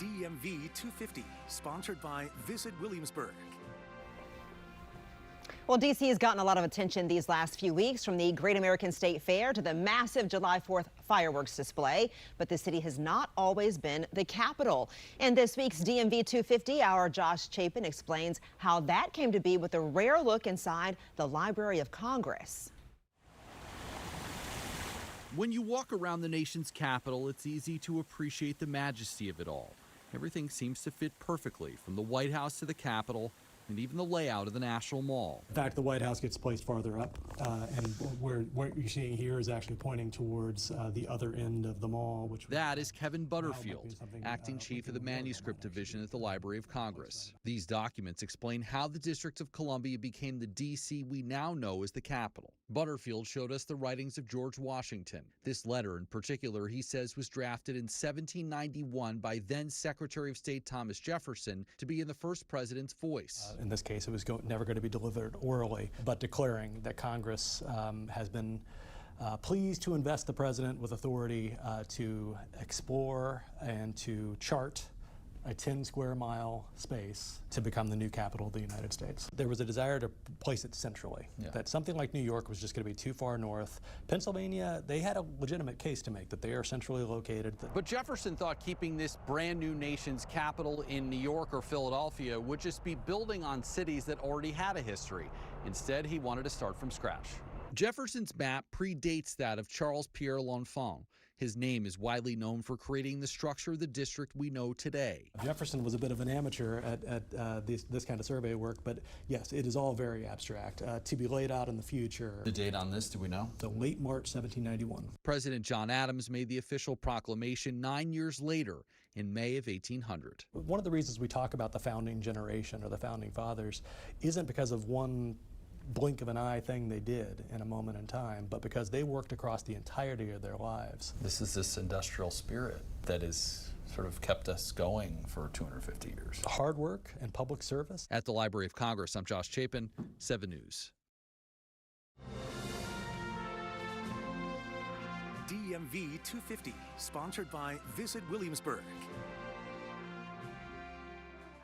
DMV 250, sponsored by Visit Williamsburg. Well, D.C. has gotten a lot of attention these last few weeks, from the Great American State Fair to the massive July 4th fireworks display. But the city has not always been the capital. In this week's DMV 250, our Josh Chapin explains how that came to be with a rare look inside the Library of Congress. When you walk around the nation's capital, it's easy to appreciate the majesty of it all. Everything seems to fit perfectly, from the White House to the Capitol, and even the layout of the National Mall. In fact, the White House gets placed farther up, and what you're seeing here is actually pointing towards the other end of the mall. That is Kevin Butterfield, acting chief of the manuscript division at the Library of Congress. These documents explain how the District of Columbia became the D.C. we now know as the capital. Butterfield showed us the writings of George Washington. This letter in particular, he says, was drafted in 1791 by then Secretary of State Thomas Jefferson to be in the first president's voice. In this case, it was never going to be delivered orally, but declaring that Congress has been pleased to invest the president with authority to explore and to chart a 10-square-mile space to become the new capital of the United States. There was a desire to place it centrally, that something like New York was just going to be too far north. Pennsylvania, they had a legitimate case to make that they are centrally located. But Jefferson thought keeping this brand new nation's capital in New York or Philadelphia would just be building on cities that already had a history. Instead, he wanted to start from scratch. Jefferson's map predates that of Charles Pierre L'Enfant. His name is widely known for creating the structure of the district we know today. Jefferson was a bit of an amateur at this kind of survey work, but yes, it is all very abstract, to be laid out in the future. The date on this, do we know? The late March 1791. President John Adams made the official proclamation 9 years later, in May of 1800. One of the reasons we talk about the founding generation or the founding fathers isn't because of one blink of an eye thing they did in a moment in time, but because they worked across the entirety of their lives. This is this industrial spirit that has sort of kept us going for 250 years. Hard work and public service. At the Library of Congress, I'm Josh Chapin, 7 News. DMV 250, sponsored by Visit Williamsburg.